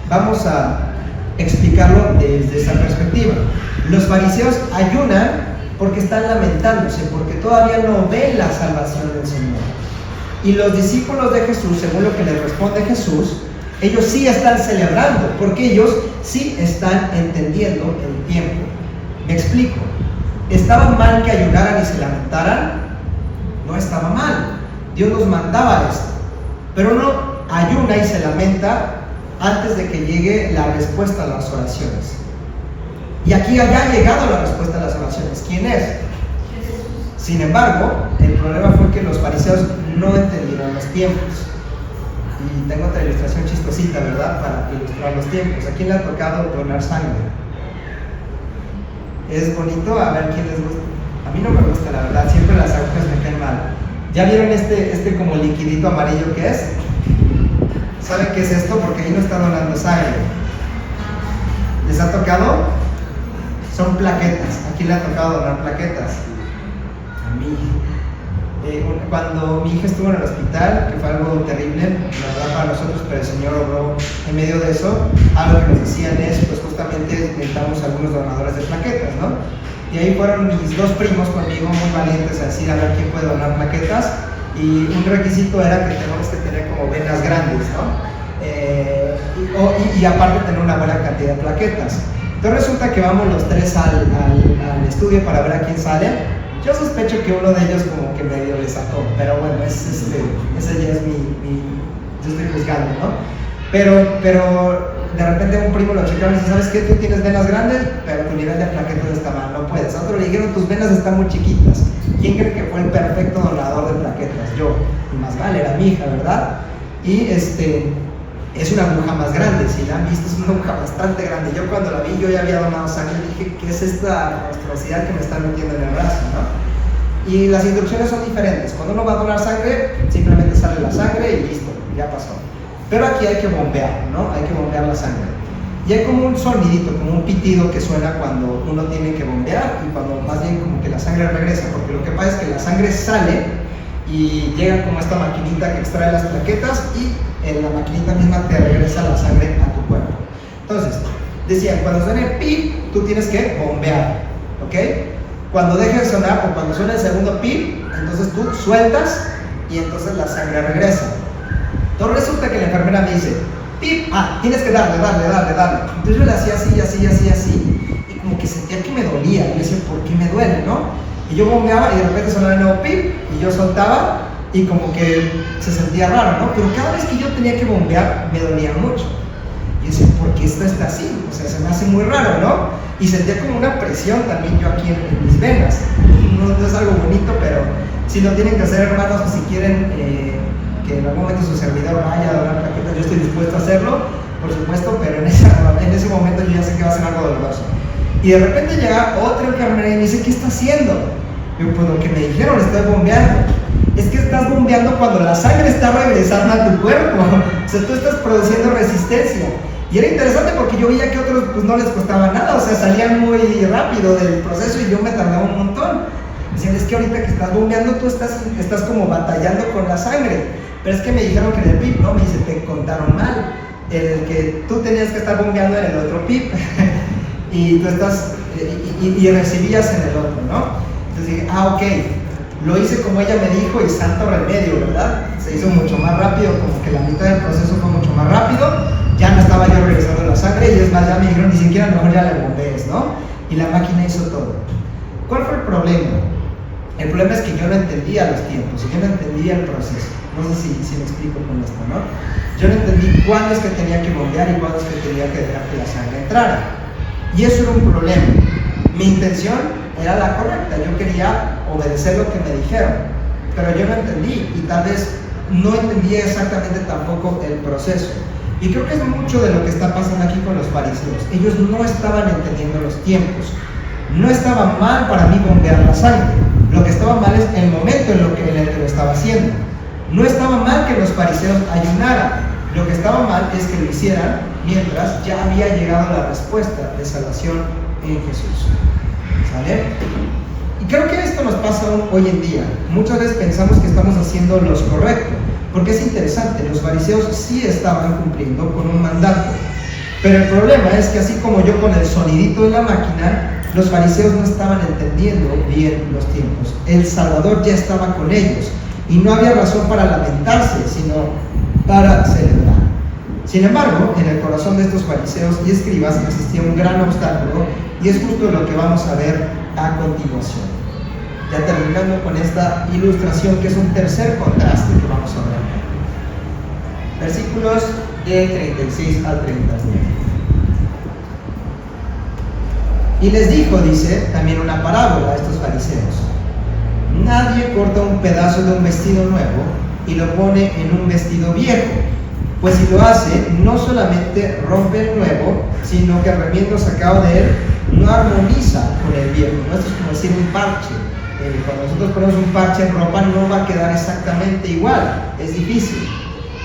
Vamos a explicarlo desde esa perspectiva. Los fariseos ayunan porque están lamentándose, porque todavía no ven la salvación del Señor. Y los discípulos de Jesús, según lo que les responde Jesús, ellos sí están celebrando, porque ellos sí están entendiendo el tiempo. Me explico. ¿Estaba mal que ayunaran y se lamentaran? No estaba mal. Dios nos mandaba esto. Pero uno ayuna y se lamenta antes de que llegue la respuesta a las oraciones. Y aquí ya ha llegado la respuesta a las oraciones. ¿Quién es? Jesús. Sin embargo, el problema fue que los fariseos no entendieron los tiempos. Y tengo otra ilustración chistosita, ¿verdad? Para ilustrar los tiempos. ¿A quién le ha tocado donar sangre? Es bonito, a ver quién les gusta. A mí no me gusta, la verdad, siempre las agujas me caen mal. ¿Ya vieron este como liquidito amarillo que es? ¿Saben qué es esto? Porque ahí no está donando sangre. ¿Les ha tocado? Son plaquetas. ¿A quién le ha tocado donar plaquetas? A mí. Cuando mi hija estuvo en el hospital, que fue algo terrible, la verdad para nosotros, pero el Señor obró en medio de eso, algo que nos decían es, pues justamente necesitamos algunos donadores de plaquetas, ¿no? Y ahí fueron mis dos primos conmigo muy valientes a decir a ver quién puede donar plaquetas, y un requisito era que tenemos que tener como venas grandes, ¿no? Y aparte tener una buena cantidad de plaquetas. Entonces resulta que vamos los tres al estudio para ver a quién sale. Yo sospecho que uno de ellos como que medio le sacó, pero bueno, ese ya es yo estoy juzgando, ¿no? Pero de repente un primo lo checaron y dice: ¿sabes qué? Tú tienes venas grandes, pero tu nivel de plaquetas está mal, no puedes. A otro le dijeron: tus venas están muy chiquitas. ¿Quién cree que fue el perfecto donador de plaquetas? Yo. Y más vale, era mi hija, ¿verdad? Y es una aguja más grande, si la han visto, es una aguja bastante grande. Yo cuando la vi, yo ya había donado sangre y dije: ¿qué es esta monstruosidad que me están metiendo en el brazo, no? Y las instrucciones son diferentes. Cuando uno va a donar sangre, simplemente sale la sangre y listo, ya pasó. Pero aquí hay que bombear, ¿no? Hay que bombear la sangre. Y hay como un sonidito, como un pitido que suena cuando uno tiene que bombear y cuando más bien como que la sangre regresa, porque lo que pasa es que la sangre sale y llega como esta maquinita que extrae las plaquetas y en la maquinita misma te regresa la sangre a tu cuerpo. Entonces, decían, cuando suene pip, tú tienes que bombear, ¿ok? Cuando deje de sonar o cuando suene el segundo pip, entonces tú sueltas y entonces la sangre regresa. Entonces resulta que la enfermera me dice, pip, tienes que darle. Entonces yo le hacía así, y como que sentía que me dolía. Y yo decía, ¿por qué me duele, no? Y yo bombeaba y de repente sonaba el nuevo pip, y yo soltaba, y como que se sentía raro, ¿no? Pero cada vez que yo tenía que bombear, me dolía mucho. Y decía, ¿por qué esto está así? O sea, se me hace muy raro, ¿no? Y sentía como una presión también yo aquí en mis venas. No es algo bonito, pero si lo tienen que hacer, hermanos, o si quieren que en algún momento su servidor vaya a donar plaquetas, yo estoy dispuesto a hacerlo, por supuesto, pero en ese momento yo ya sé que va a ser algo doloroso. Y de repente llega otra enfermera y me dice, ¿qué está haciendo? Yo, pues lo que me dijeron, estoy bombeando. Es que estás bombeando cuando la sangre está regresando a tu cuerpo. O sea, tú estás produciendo resistencia. Y era interesante porque yo veía que a otros pues no les costaba nada, o sea, salían muy rápido del proceso y yo me tardaba un montón. Me decían, es que ahorita que estás bombeando tú estás como batallando con la sangre. Pero es que me dijeron que en el PIP, ¿no? Me dice, te contaron mal. El que tú tenías que estar bombeando en el otro PIP. Y tú estás, y recibías en el otro, ¿no? Entonces dije, ok, lo hice como ella me dijo y santo remedio, ¿verdad? Se hizo mucho más rápido, como que la mitad del proceso fue mucho más rápido, ya no estaba yo regresando la sangre y es más, ya me dijeron, ni siquiera a lo mejor ya le bombees, ¿no? Y la máquina hizo todo. ¿Cuál fue el problema? El problema es que yo no entendía los tiempos, yo no entendía el proceso. No sé si me explico con esto, ¿no? Yo no entendí cuándo es que tenía que bombear y cuándo es que tenía que dejar que la sangre entrara. Y eso era un problema. Mi intención era la correcta, yo quería obedecer lo que me dijeron, pero yo no entendí y tal vez no entendía exactamente tampoco el proceso. Y creo que es mucho de lo que está pasando aquí con los fariseos. Ellos no estaban entendiendo los tiempos. No estaba mal para mí bombear la sangre. Lo que estaba mal es el momento en el que lo estaba haciendo. No estaba mal que los fariseos ayunaran. Lo que estaba mal es que lo hicieran mientras ya había llegado la respuesta de salvación en Jesús. ¿Sale? Y creo que esto nos pasa hoy en día. Muchas veces pensamos que estamos haciendo lo correcto, porque es interesante, los fariseos sí estaban cumpliendo con un mandato. Pero el problema es que así como yo con el sonidito de la máquina, los fariseos no estaban entendiendo bien los tiempos. El Salvador ya estaba con ellos y no había razón para lamentarse, sino para celebrar. Sin embargo, en el corazón de estos fariseos y escribas existía un gran obstáculo y es justo lo que vamos a ver a continuación. Ya terminando con esta ilustración que es un tercer contraste que vamos a ver. Versículos de 36 al 39. Y les dijo, dice, también una parábola a estos fariseos. Nadie corta un pedazo de un vestido nuevo y lo pone en un vestido viejo, pues si lo hace, no solamente rompe el nuevo, sino que el remiendo sacado de él no armoniza con el viejo. ¿No? Esto es como decir un parche. Cuando nosotros ponemos un parche en ropa no va a quedar exactamente igual, es difícil.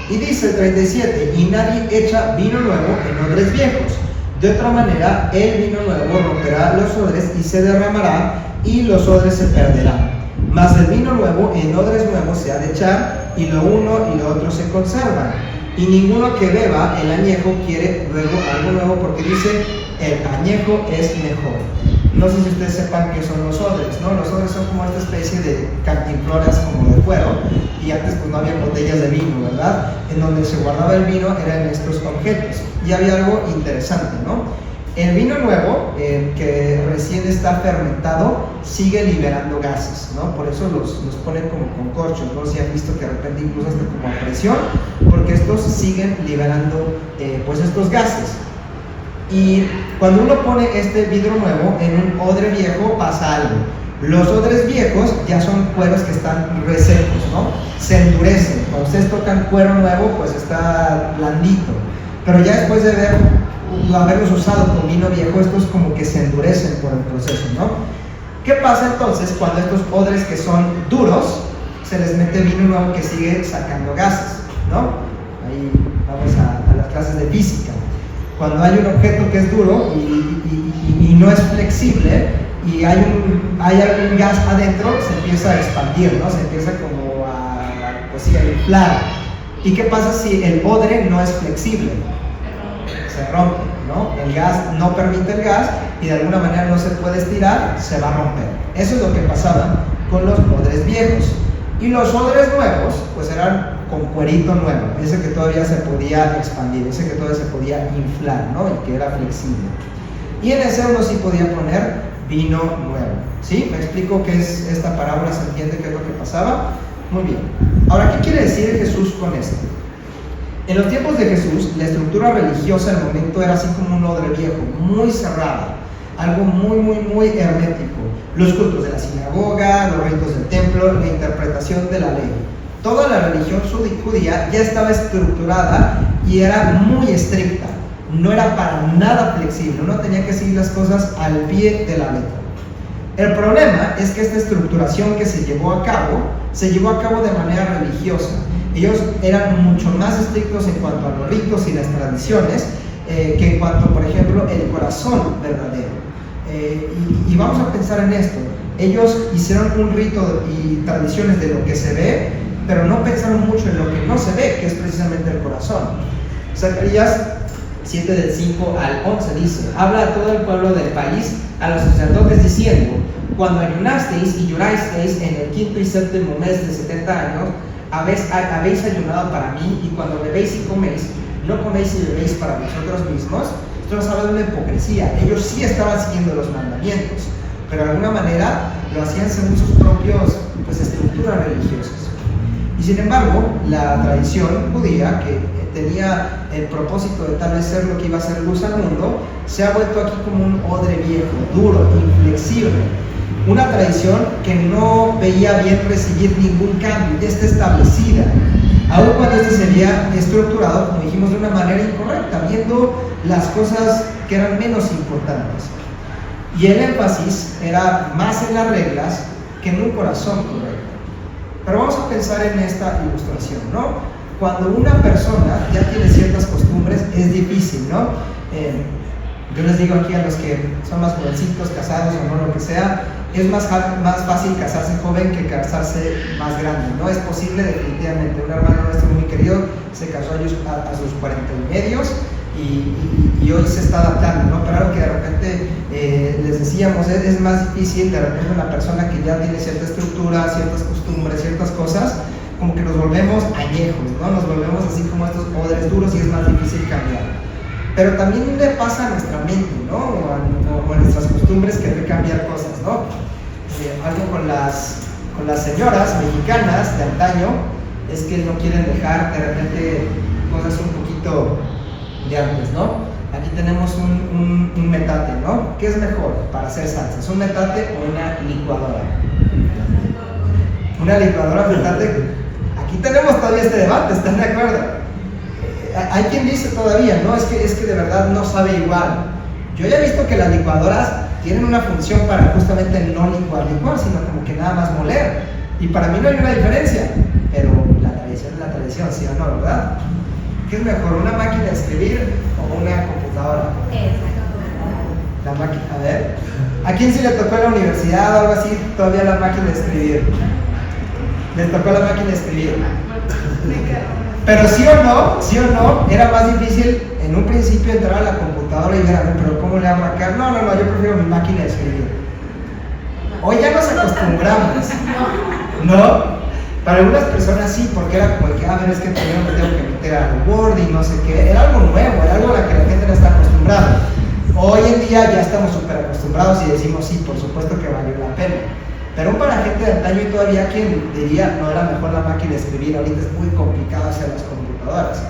Y dice el 37, y nadie echa vino nuevo en odres viejos. De otra manera, el vino nuevo romperá los odres y se derramará, y los odres se perderán. Mas el vino nuevo en odres nuevos se ha de echar, y lo uno y lo otro se conservan. Y ninguno que beba el añejo quiere luego algo nuevo, porque dice, el añejo es mejor. No sé si ustedes sepan qué son los odres, ¿no? Los odres son como esta especie de cantimploras como de cuero, y antes pues no había botellas de vino, ¿verdad? En donde se guardaba el vino eran estos objetos. Y había algo interesante, ¿no? El vino nuevo, que recién está fermentado, sigue liberando gases, ¿no? Por eso los ponen como con corchos, ¿no? Si han visto que de repente incluso hasta como a presión, porque estos siguen liberando pues estos gases. Y cuando uno pone este vidrio nuevo en un odre viejo pasa algo. Los odres viejos ya son cueros que están resecos, ¿no? Se endurecen. Cuando ustedes tocan cuero nuevo, pues está blandito. Pero ya después de haberlos usado con vino viejo, estos como que se endurecen por el proceso, ¿no? ¿Qué pasa entonces cuando estos odres que son duros se les mete vino nuevo que sigue sacando gases, ¿no? Ahí vamos a las clases de física. Cuando hay un objeto que es duro y no es flexible y hay algún gas adentro, se empieza a expandir, ¿no? Se empieza como a inflar. ¿Y qué pasa si el odre no es flexible? Se rompe, ¿no? El gas no permite el gas y de alguna manera no se puede estirar, se va a romper. Eso es lo que pasaba con los odres viejos. Y los odres nuevos, pues eran con cuerito nuevo, ese que todavía se podía expandir, ese que todavía se podía inflar, ¿no? Y que era flexible. Y en ese uno sí podía poner vino nuevo. ¿Sí? ¿Me explico qué es esta parábola? ¿Se entiende qué es lo que pasaba? Muy bien. Ahora, ¿qué quiere decir Jesús con esto? En los tiempos de Jesús, la estructura religiosa del momento era así como un odre viejo, muy cerrada, algo muy hermético. Los cultos de la sinagoga, los ritos del templo, la interpretación de la ley. Toda la religión judía ya estaba estructurada y era muy estricta. No era para nada flexible, uno tenía que seguir las cosas al pie de la letra. El problema es que esta estructuración que se llevó a cabo de manera religiosa. Ellos eran mucho más estrictos en cuanto a los ritos y las tradiciones que en cuanto, por ejemplo, el corazón verdadero. Y vamos a pensar en esto. Ellos hicieron un rito y tradiciones de lo que se ve, pero no pensaron mucho en lo que no se ve, que es precisamente el corazón. Zacarías 7 del 5 al 11 dice: habla a todo el pueblo del país, a los sacerdotes diciendo: cuando ayunasteis y llorasteis en el 5º y 7º mes de 70 años, habéis ayunado para mí, y cuando bebéis y coméis, no coméis y bebéis para vosotros mismos. Esto nos habla de una hipocresía. Ellos sí estaban siguiendo los mandamientos, pero de alguna manera lo hacían según sus propios estructuras religiosas. Y sin embargo, la tradición judía, que tenía el propósito de tal vez ser lo que iba a ser luz al mundo, se ha vuelto aquí como un odre viejo, duro, inflexible. Una tradición que no veía bien recibir ningún cambio, ya está establecida, aun cuando este se había estructurado, como dijimos, de una manera incorrecta, viendo las cosas que eran menos importantes. Y el énfasis era más en las reglas que en un corazón correcto. Pero vamos a pensar en esta ilustración, ¿no? Cuando una persona ya tiene ciertas costumbres, es difícil, ¿no? Yo les digo aquí a los que son más jovencitos, casados o no, lo que sea, es más fácil casarse joven que casarse más grande, ¿no? Es posible definitivamente. Un hermano nuestro muy querido se casó a sus 40 y medios y hoy se está adaptando, ¿no? Pero algo que de repente les decíamos, es más difícil de repente una persona que ya tiene cierta estructura, ciertas costumbres, ciertas cosas, como que nos volvemos añejos, ¿no? Nos volvemos así como estos odres duros y es más difícil cambiar. Pero también le pasa a nuestra mente, ¿no? O a nuestras costumbres, querer cambiar cosas, ¿no? Algo con las señoras mexicanas de antaño es que no quieren dejar de repente cosas un poquito de antes, ¿no? Aquí tenemos un metate, ¿no? ¿Qué es mejor para hacer salsas? ¿Un metate o una licuadora? Una licuadora, metate. Aquí tenemos todavía este debate, ¿están de acuerdo? Hay quien dice todavía, no, es que de verdad no sabe igual. Yo ya he visto que las licuadoras tienen una función para justamente no licuar, sino como que nada más moler. Y para mí no hay una diferencia, pero la tradición es la tradición, ¿sí o no, verdad? ¿Qué es mejor, una máquina de escribir o una computadora? La máquina, a ver. ¿A quién sí le tocó en la universidad o algo así todavía la máquina de escribir? Le tocó la máquina de escribir. Pero sí o no, era más difícil en un principio entrar a la computadora y ver, a ver, pero ¿cómo le hago acá? No, yo prefiero mi máquina de escribir. Hoy ya nos acostumbramos, ¿no? Para algunas personas sí, porque era como que, a ver, es que primero me tengo que meter al Word y no sé qué. Era algo nuevo, era algo a lo que la gente no está acostumbrada. Hoy en día ya estamos súper acostumbrados y decimos, sí, por supuesto que valió la pena. Pero para gente de antaño y todavía quien diría, no, era mejor la máquina de escribir, ahorita es muy complicado hacer las computadoras.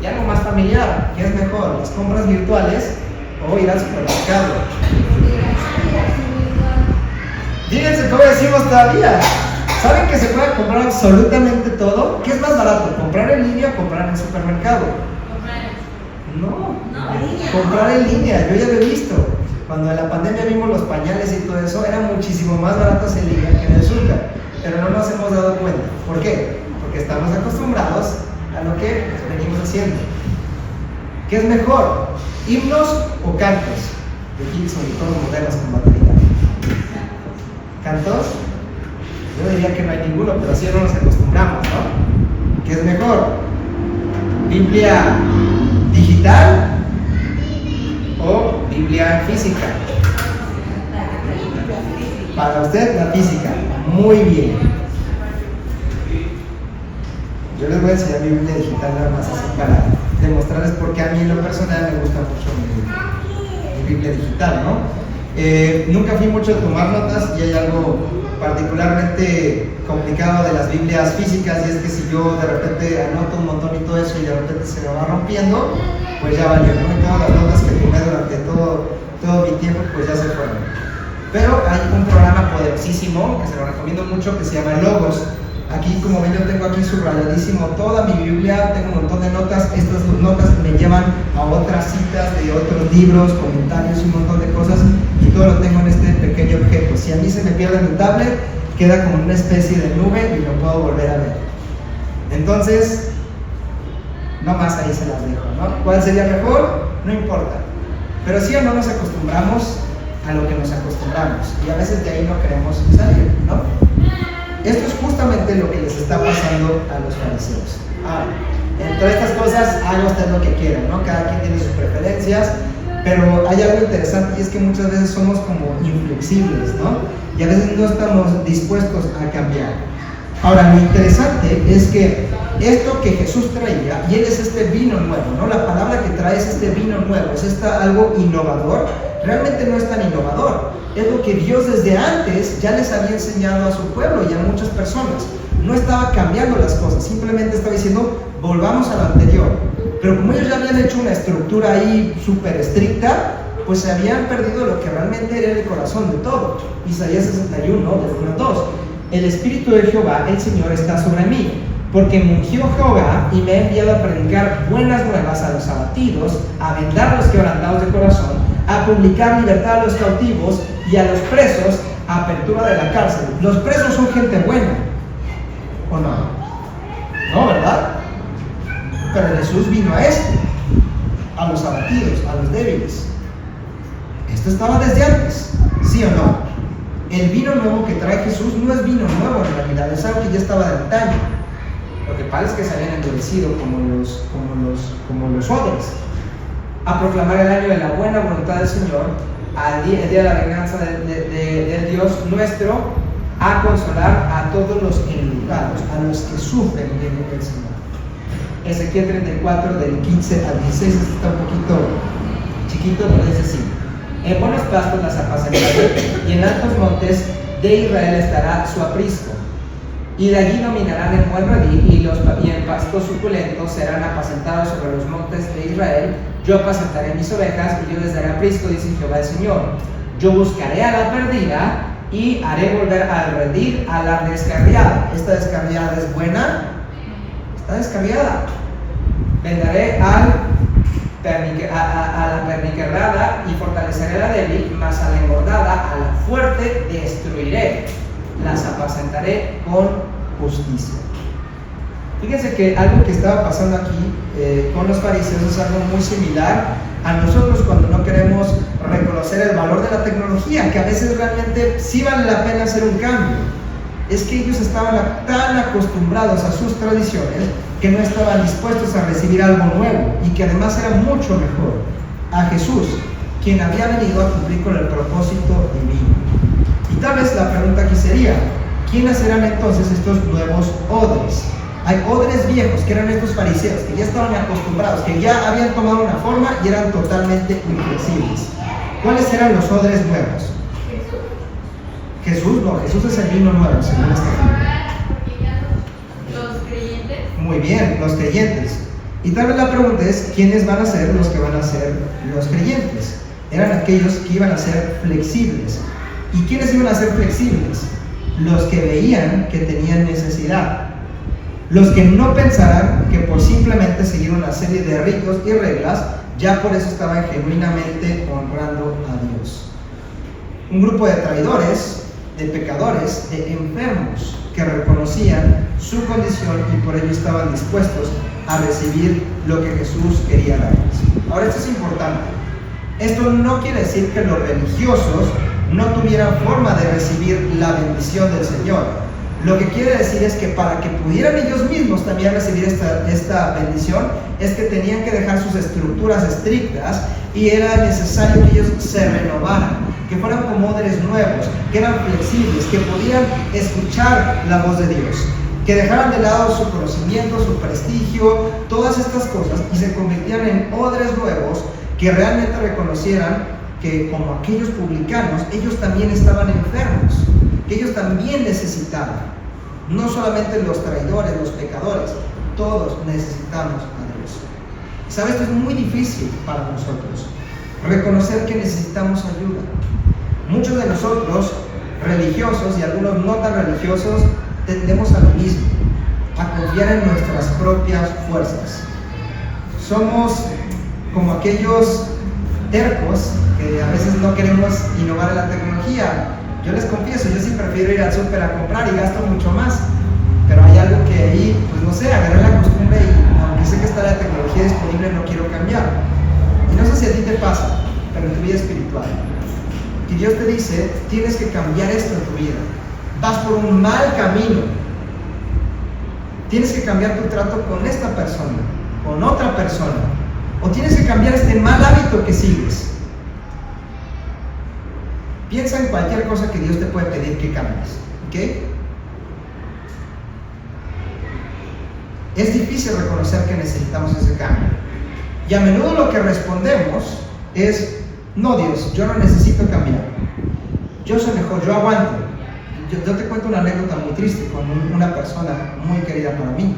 Y algo más familiar, ¿qué es mejor? ¿Las compras virtuales o ir al supermercado? Fíjense cómo decimos todavía. ¿Saben que se puede comprar absolutamente todo? ¿Qué es más barato? ¿Comprar en línea o comprar en el supermercado? No, comprar en línea, yo ya lo he visto. Cuando en la pandemia vimos los pañales y todo eso, eran muchísimo más baratos en línea que en el súper, pero no nos hemos dado cuenta. ¿Por qué? Porque estamos acostumbrados a lo que venimos haciendo. ¿Qué es mejor? ¿Himnos o cantos? De aquí sobre todo modernos con batería. ¿Cantos? Yo diría que no hay ninguno, pero así no nos acostumbramos, ¿no? ¿Qué es mejor? ¿Biblia digital o Biblia física? Para usted la física. Muy bien. Yo les voy a enseñar mi Biblia digital nada más así para demostrarles por qué a mí en lo personal me gusta mucho mi Biblia digital, ¿no? Nunca fui mucho de tomar notas y hay algo particularmente complicado de las Biblias físicas, y es que si yo de repente anoto un montón y todo eso y de repente se me va rompiendo, pues ya valió, ¿no? Y todas las notas que tomé durante todo mi tiempo pues ya se fueron. Pero hay un programa poderosísimo que se lo recomiendo mucho que se llama Logos. Aquí, como ven, yo tengo aquí subrayadísimo toda mi Biblia, tengo un montón de notas. Estas notas me llevan a otras citas de otros libros, comentarios y un montón de cosas, y todo lo tengo en este pequeño objeto. Si a mí se me pierde mi tablet, queda como una especie de nube y lo puedo volver a ver. Entonces, no más ahí se las dejo, ¿no? ¿Cuál sería mejor? No importa. Pero sí o no nos acostumbramos a lo que nos acostumbramos, y a veces de ahí no queremos salir, ¿no? Esto es justamente lo que les está pasando a los fariseos. Entre estas cosas, haga usted lo que quiera, ¿no? Cada quien tiene sus preferencias, pero hay algo interesante, y es que muchas veces somos como inflexibles, ¿no? Y a veces no estamos dispuestos a cambiar. Ahora, lo interesante es que esto que Jesús traía, y Él es este vino nuevo, ¿no? La palabra que trae es este vino nuevo, es algo innovador. Realmente no es tan innovador, es lo que Dios desde antes ya les había enseñado a su pueblo y a muchas personas. No estaba cambiando las cosas, simplemente estaba diciendo, volvamos a lo anterior. Pero como ellos ya habían hecho una estructura ahí súper estricta, pues se habían perdido lo que realmente era el corazón de todo. Isaías 61, del 1 al 2. El Espíritu de Jehová, el Señor, está sobre mí, porque me ungió Jehová y me ha enviado a predicar buenas nuevas a los abatidos, a vendar a los quebrantados de corazón, a publicar libertad a los cautivos y a los presos, apertura de la cárcel. Los presos son gente buena, ¿o no? No, ¿verdad? Pero Jesús vino a esto, a los abatidos, a los débiles. Esto estaba desde antes, ¿sí o no? El vino nuevo que trae Jesús no es vino nuevo en realidad, es algo que ya estaba de antaño. Lo que pasa es que se habían endurecido como los odres. A proclamar el año de la buena voluntad del Señor, al día de la venganza de Dios nuestro, a consolar a todos los enlugados, a los que sufren en el Señor. Ezequiel 34, del 15 al 16, está un poquito chiquito, pero dice así: en buenos pastos las apacentaré, y en altos montes de Israel estará su aprisco. Y de allí dominarán en buen redil, y en pastos suculentos serán apacentados sobre los montes de Israel. Yo apacentaré mis ovejas, y yo les daré aprisco, dice Jehová el Señor. Yo buscaré a la perdida, y haré volver al redil a la descarriada. ¿Esta descarriada es buena? Está descarriada. Vendaré a la perniquebrada y fortaleceré a la débil, mas a la engordada, a la fuerte destruiré. Las apacentaré con justicia. Fíjense que algo que estaba pasando aquí con los fariseos es algo muy similar a nosotros cuando no queremos reconocer el valor de la tecnología, que a veces realmente sí vale la pena hacer un cambio. Es que ellos estaban tan acostumbrados a sus tradiciones que no estaban dispuestos a recibir algo nuevo, y que además era mucho mejor, a Jesús, quien había venido a cumplir con el propósito divino. Y tal vez la pregunta aquí sería, ¿quiénes serán entonces estos nuevos odres? Hay odres viejos, que eran estos fariseos, que ya estaban acostumbrados, que ya habían tomado una forma y eran totalmente inflexibles. ¿Cuáles eran los odres nuevos? Jesús no, Jesús es el vino nuevo, según esta Biblia. ¿Los creyentes? Muy bien, los creyentes. Y tal vez la pregunta es, ¿quiénes van a ser los que van a ser los creyentes? Eran aquellos que iban a ser flexibles. ¿Y quiénes iban a ser flexibles? Los que veían que tenían necesidad. Los que no pensaran que por simplemente seguir una serie de ritos y reglas, ya por eso estaban genuinamente honrando a Dios. Un grupo de traidores, de pecadores, de enfermos, que reconocían su condición y por ello estaban dispuestos a recibir lo que Jesús quería darles. Ahora, esto es importante. Esto no quiere decir que los religiosos no tuvieran forma de recibir la bendición del Señor. Lo que quiere decir es que para que pudieran ellos mismos también recibir esta bendición, es que tenían que dejar sus estructuras estrictas y era necesario que ellos se renovaran, que fueran como odres nuevos, que eran flexibles, que podían escuchar la voz de Dios, que dejaran de lado su conocimiento, su prestigio, todas estas cosas y se convirtieran en odres nuevos que realmente reconocieran que como aquellos publicanos, ellos también estaban enfermos, que ellos también necesitaban. No solamente los traidores, los pecadores, todos necesitamos a Dios. ¿Sabes? Esto es muy difícil para nosotros, reconocer que necesitamos ayuda. Muchos de nosotros, religiosos y algunos no tan religiosos, tendemos a lo mismo, a confiar en nuestras propias fuerzas. Somos como aquellos tercos que a veces no queremos innovar en la tecnología. Yo les confieso, yo sí prefiero ir al súper a comprar y gasto mucho más, pero hay algo que ahí, pues no sé, agarré la costumbre y aunque sé que está la tecnología disponible, no quiero cambiar. Y no sé si a ti te pasa, pero en tu vida espiritual, que Dios te dice, tienes que cambiar esto en tu vida, vas por un mal camino, tienes que cambiar tu trato con esta persona, con otra persona, o tienes que cambiar este mal hábito que sigues. Piensa en cualquier cosa que Dios te puede pedir que cambies, ¿ok? Es difícil reconocer que necesitamos ese cambio. Y a menudo lo que respondemos es, no Dios, yo no necesito cambiar. Yo soy mejor, yo aguanto. Yo te cuento una anécdota muy triste con una persona muy querida para mí.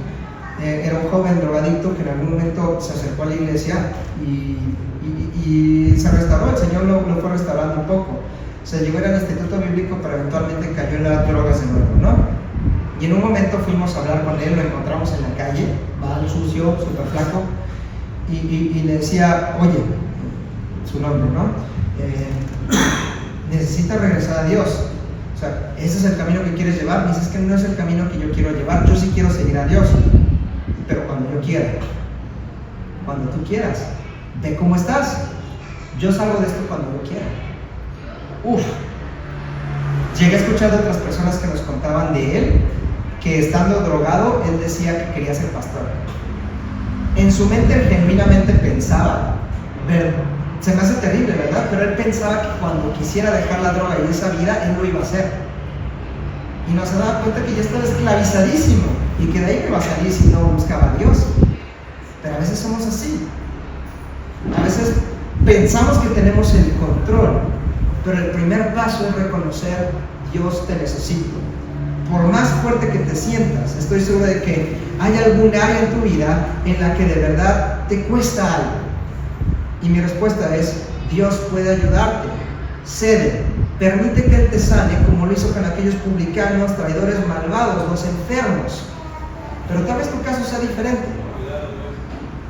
Era un joven drogadicto que en algún momento se acercó a la iglesia y se restauró. El Señor lo fue restaurando un poco. Se llegó al instituto bíblico, pero eventualmente cayó en las drogas de nuevo, ¿no? Y en un momento fuimos a hablar con él, lo encontramos en la calle, mal, sucio, súper flaco, y le decía, oye, su nombre, ¿no? Necesitas regresar a Dios. O sea, ¿ese es el camino que quieres llevar? Me dices que no es el camino que yo quiero llevar, yo sí quiero seguir a Dios, pero cuando yo quiera, cuando tú quieras, ve cómo estás. Yo salgo de esto cuando yo quiera. Llegué a escuchar de otras personas que nos contaban de él, que estando drogado, él decía que quería ser pastor. En su mente él genuinamente pensaba, se me hace terrible, ¿verdad? Pero él pensaba que cuando quisiera dejar la droga y esa vida, él lo iba a hacer. Y no se daba cuenta que ya estaba esclavizadísimo y que de ahí iba a salir si no buscaba a Dios. Pero a veces somos así. A veces pensamos que tenemos el control, pero el primer paso es reconocer, Dios, te necesito. Por más fuerte que te sientas, estoy seguro de que hay algún área en tu vida en la que de verdad te cuesta algo. Y mi respuesta es, Dios puede ayudarte. Cede, permite que Él te sane, como lo hizo con aquellos publicanos, traidores malvados, los enfermos. Pero tal vez tu caso sea diferente.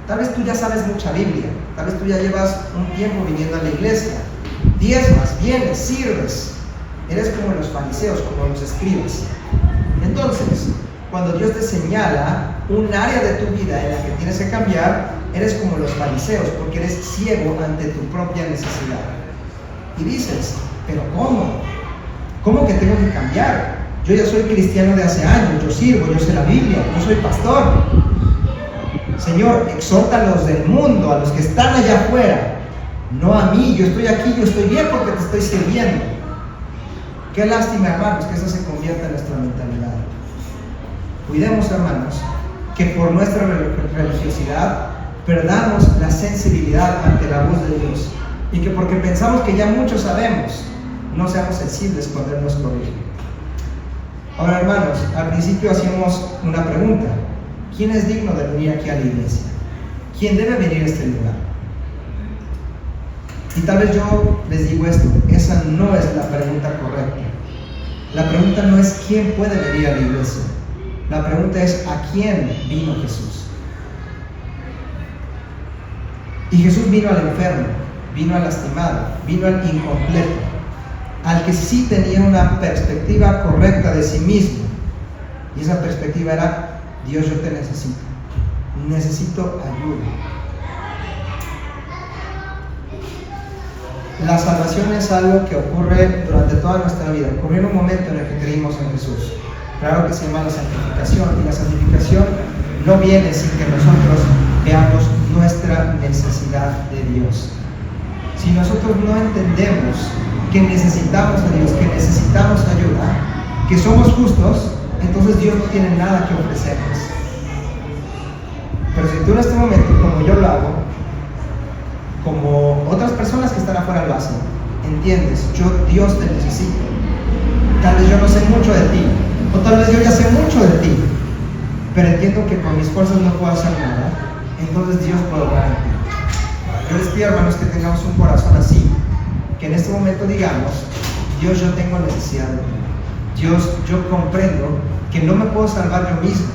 Tal vez tú ya sabes mucha Biblia, tal vez tú ya llevas un tiempo viniendo a la iglesia, diezmas, vienes, sirves, eres como los fariseos, como los escribas. Entonces, cuando Dios te señala un área de tu vida en la que tienes que cambiar, eres como los fariseos, porque eres ciego ante tu propia necesidad. Y dices, ¿pero cómo? ¿Cómo que tengo que cambiar? Yo ya soy cristiano de hace años, yo sirvo, yo sé la Biblia, yo soy pastor. Señor, exhorta a los del mundo, a los que están allá afuera, no a mí. Yo estoy aquí, yo estoy bien porque te estoy sirviendo. Qué lástima, hermanos, que eso se convierta en nuestra mentalidad. Cuidemos, hermanos, que por nuestra religiosidad perdamos la sensibilidad ante la voz de Dios, y que porque pensamos que ya mucho sabemos, no seamos sensibles cuando Él nos corrige. Ahora, hermanos, al principio hacíamos una pregunta: ¿quién es digno de venir aquí a la iglesia? ¿Quién debe venir a este lugar? Y tal vez yo les digo esto, esa no es la pregunta correcta. La pregunta no es quién puede venir a la iglesia. La pregunta es ¿a quién vino Jesús? Y Jesús vino al enfermo, vino al lastimado, vino al incompleto, al que sí tenía una perspectiva correcta de sí mismo. Y esa perspectiva era: Dios, yo te necesito ayuda. La salvación es algo que ocurre durante toda nuestra vida. Ocurrió en un momento en el que creímos en Jesús. Claro que se llama la santificación, y la santificación no viene sin que nosotros veamos nuestra necesidad de Dios. Si nosotros no entendemos que necesitamos a Dios, que necesitamos ayuda, que somos justos, entonces Dios no tiene nada que ofrecernos. Pero si tú en este momento, como yo lo hago, como otras personas que están afuera lo hacen, entiendes, Dios te necesito. Tal vez yo no sé mucho de ti, o tal vez yo ya sé mucho de ti, pero entiendo que con mis fuerzas no puedo hacer nada, entonces Dios puede obrar en ti. Yo les pido, hermanos, que tengamos un corazón así, que en este momento digamos: Dios, yo tengo necesidad de ti. Dios, yo comprendo que no me puedo salvar yo mismo,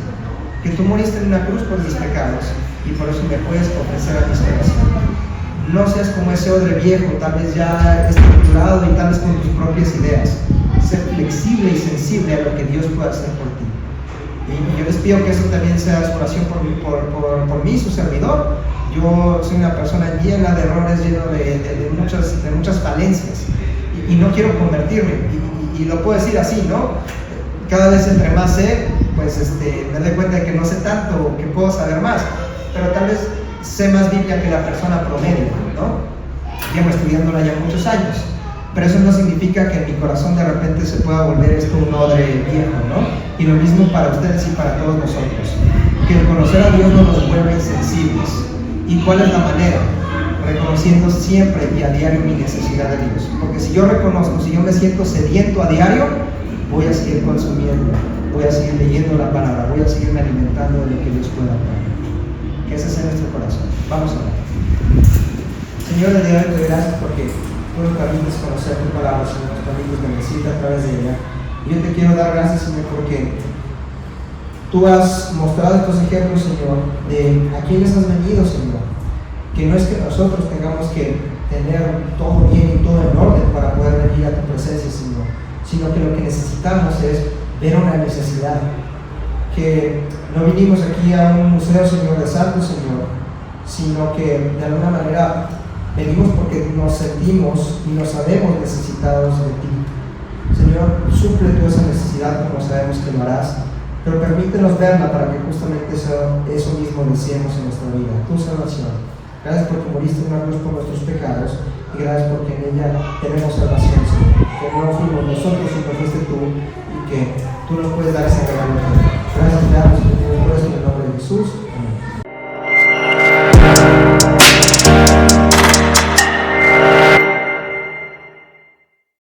que tú moriste en una cruz por mis pecados, y por eso me puedes ofrecer a mi salvación. No seas como ese odre viejo, tal vez ya estructurado y tal vez con tus propias ideas. Ser flexible y sensible a lo que Dios puede hacer por ti. Y yo les pido que eso también sea su oración por mí, su servidor. Yo soy una persona llena de errores, lleno de muchas falencias, y no quiero convertirme, y lo puedo decir así, ¿no? Cada vez entre más sé, pues me doy cuenta de que no sé tanto, que puedo saber más, pero tal vez sé más Biblia que la persona promedio, ¿no? Llevo estudiándola ya muchos años, pero eso no significa que en mi corazón de repente se pueda volver esto un odre viejo, ¿no? Y lo mismo para ustedes y para todos nosotros, que el conocer a Dios no nos vuelve insensibles. ¿Y cuál es la manera? Reconociendo siempre y a diario mi necesidad de Dios, porque si yo reconozco, si yo me siento sediento a diario, voy a seguir consumiendo, voy a seguir leyendo la palabra, voy a seguirme alimentando de lo que Dios pueda dar. Que ese sea nuestro corazón. Vamos a ver. Señor, de Dios, te doy gracias porque tú nos permites conocer tu palabra, Señor, nos permites bendecirte a través de ella. Y yo te quiero dar gracias, Señor, porque tú has mostrado estos ejemplos, Señor, de a quienes has venido, Señor. Que no es que nosotros tengamos que tener todo bien y todo en orden para poder venir a tu presencia, Señor, sino que lo que necesitamos es ver una necesidad. Que no vinimos aquí a un museo, Señor, de santos, Señor, sino que de alguna manera venimos porque nos sentimos y nos sabemos necesitados de ti. Señor, suple tú esa necesidad como sabemos que lo harás, pero permítenos verla para que justamente eso mismo deseemos en nuestra vida, tu salvación. Gracias porque moriste en una cruz por nuestros pecados, y gracias porque en ella tenemos salvación, Señor. Que no fuimos nosotros, sino fuiste tú, y que tú nos puedes dar ese regalo